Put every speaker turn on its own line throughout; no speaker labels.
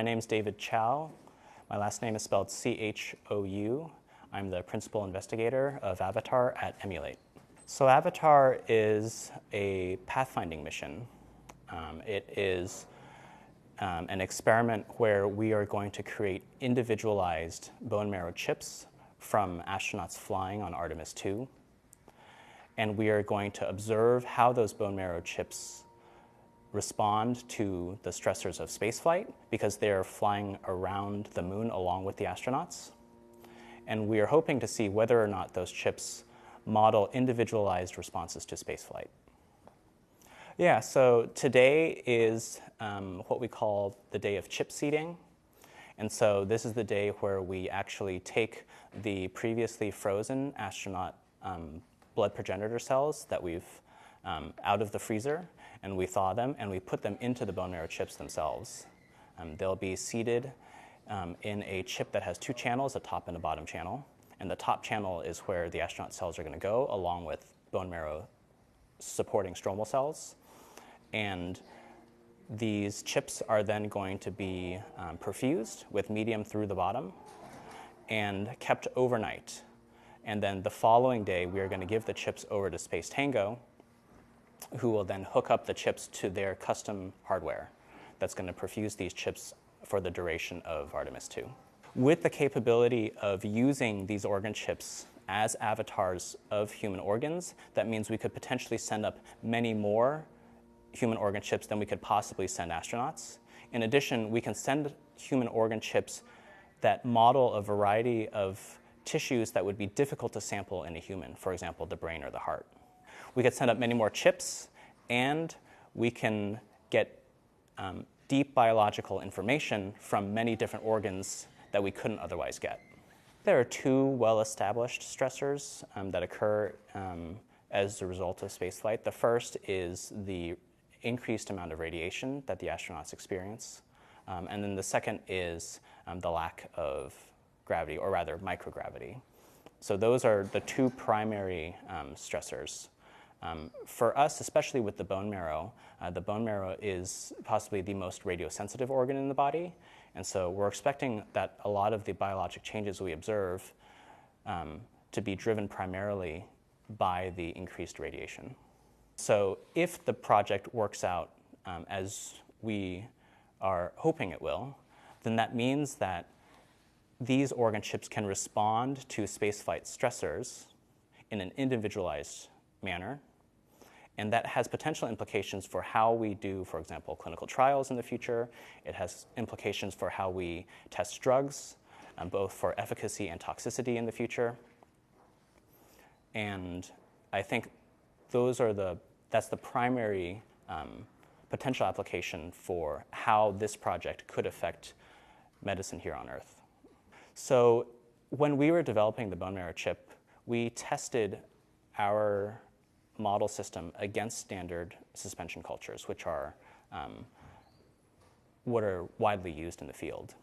My name is David Chou. My last name is spelled C-H-O-U. I'm the principal investigator of Avatar at Emulate. So Avatar is a pathfinding mission. It is an experiment where we are going to create individualized bone marrow chips from astronauts flying on Artemis 2. And we are going to observe how those bone marrow chips respond to the stressors of spaceflight because they're flying around the moon along with the astronauts. And we are hoping to see whether or not those chips model individualized responses to spaceflight. Yeah, so today is what we call the day of chip seeding. And so this is the day where we actually take the previously frozen astronaut blood progenitor cells that we've out of the freezer, and we thaw them, and we put them into the bone marrow chips themselves. They'll be seeded in a chip that has two channels, a top and a bottom channel. And the top channel is where the astronaut cells are going to go, along with bone marrow supporting stromal cells. And these chips are then going to be perfused with medium through the bottom and kept overnight. And then the following day, we are going to give the chips over to Space Tango, who will then hook up the chips to their custom hardware that's going to perfuse these chips for the duration of Artemis 2. With the capability of using these organ chips as avatars of human organs, that means we could potentially send up many more human organ chips than we could possibly send astronauts. In addition, we can send human organ chips that model a variety of tissues that would be difficult to sample in a human, for example, the brain or the heart. We could send up many more chips, and we can get deep biological information from many different organs that we couldn't otherwise get. There are two well-established stressors that occur as a result of spaceflight. The first is the increased amount of radiation that the astronauts experience. And then the second is the lack of gravity, or rather microgravity. So those are the two primary stressors. For us, especially with the bone marrow is possibly the most radiosensitive organ in the body. And so we're expecting that a lot of the biologic changes we observe to be driven primarily by the increased radiation. So if the project works out as we are hoping it will, then that means that these organ chips can respond to spaceflight stressors in an individualized manner. And that has potential implications for how we do, for example, clinical trials in the future. It has implications for how we test drugs, both for efficacy and toxicity in the future. And I think that's the primary potential application for how this project could affect medicine here on Earth. So when we were developing the bone marrow chip, we tested our model system against standard suspension cultures, which are what are widely used in the field.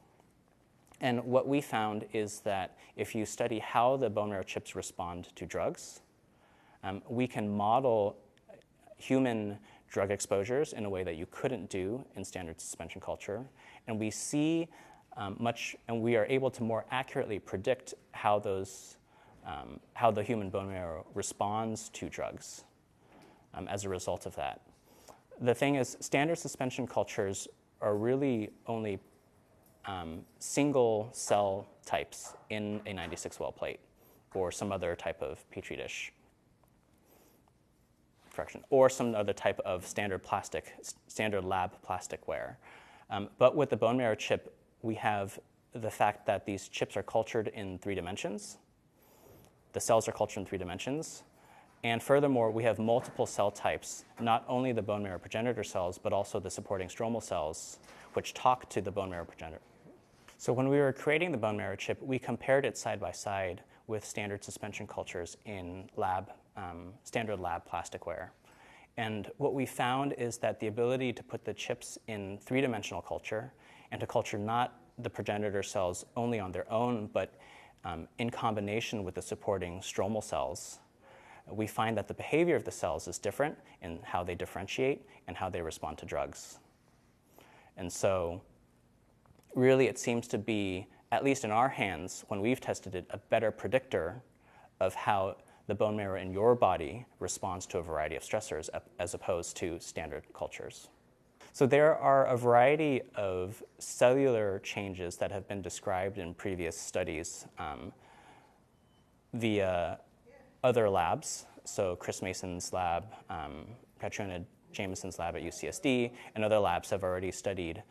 And what we found is that if you study how the bone marrow chips respond to drugs, we can model human drug exposures in a way that you couldn't do in standard suspension culture. And we see and we are able to more accurately predict how the human bone marrow responds to drugs as a result of that. The thing is, standard suspension cultures are really only single cell types in a 96-well plate or some other type of petri dish, or some other type of standard lab plasticware. But with the bone marrow chip, we have the fact that these chips are cultured in 3 dimensions. The cells are cultured in 3 dimensions. And furthermore, we have multiple cell types, not only the bone marrow progenitor cells, but also the supporting stromal cells, which talk to the bone marrow progenitor. So when we were creating the bone marrow chip, we compared it side by side with standard suspension cultures in standard lab plasticware. And what we found is that the ability to put the chips in 3-dimensional culture and to culture not the progenitor cells only on their own, but in combination with the supporting stromal cells, we find that the behavior of the cells is different in how they differentiate and how they respond to drugs. And so really it seems to be, at least in our hands, when we've tested it, a better predictor of how the bone marrow in your body responds to a variety of stressors as opposed to standard cultures. So there are a variety of cellular changes that have been described in previous studies via other labs. So Chris Mason's lab, Katrina Jameson's lab at UCSD, and other labs have already studied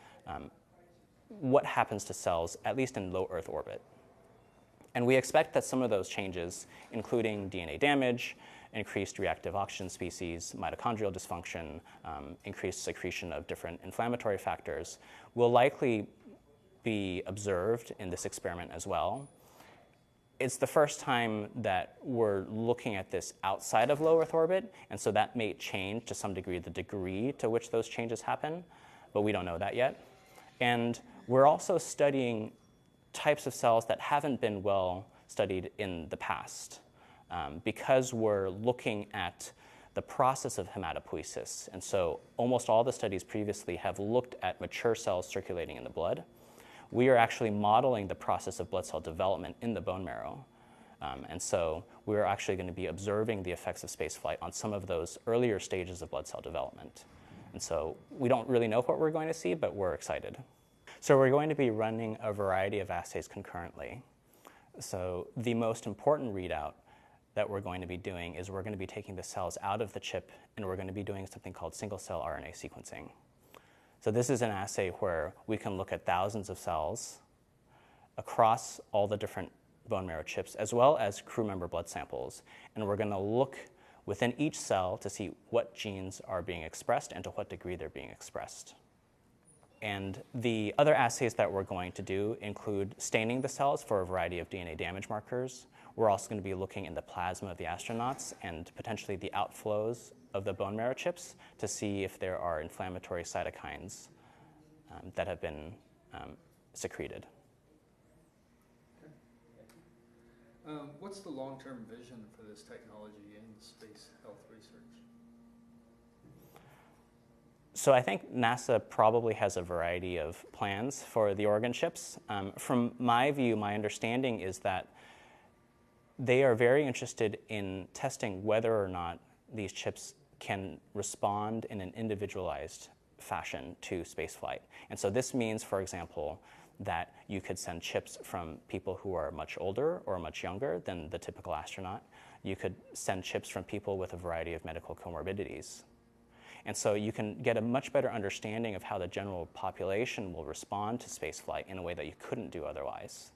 what happens to cells, at least in low Earth orbit. And we expect that some of those changes, including DNA damage, increased reactive oxygen species, mitochondrial dysfunction, increased secretion of different inflammatory factors, will likely be observed in this experiment as well. It's the first time that we're looking at this outside of low Earth orbit, and so that may change to some degree the degree to which those changes happen, but we don't know that yet. And we're also studying types of cells that haven't been well studied in the past because we're looking at the process of hematopoiesis. And so almost all the studies previously have looked at mature cells circulating in the blood. We are actually modeling the process of blood cell development in the bone marrow. And so we're actually going to be observing the effects of spaceflight on some of those earlier stages of blood cell development. And so we don't really know what we're going to see, but we're excited. So we're going to be running a variety of assays concurrently. So the most important readout that we're going to be doing is we're going to be taking the cells out of the chip, and we're going to be doing something called single-cell RNA sequencing. So this is an assay where we can look at thousands of cells across all the different bone marrow chips, as well as crew member blood samples. And we're going to look within each cell to see what genes are being expressed and to what degree they're being expressed. And the other assays that we're going to do include staining the cells for a variety of DNA damage markers. We're also going to be looking in the plasma of the astronauts and potentially the outflows of the bone marrow chips to see if there are inflammatory cytokines that have been secreted.
What's the long-term vision for this technology in space health research?
So I think NASA probably has a variety of plans for the organ chips. From my view, my understanding is that they are very interested in testing whether or not these chips can respond in an individualized fashion to spaceflight. And so this means, for example, that you could send chips from people who are much older or much younger than the typical astronaut. You could send chips from people with a variety of medical comorbidities. And so you can get a much better understanding of how the general population will respond to spaceflight in a way that you couldn't do otherwise.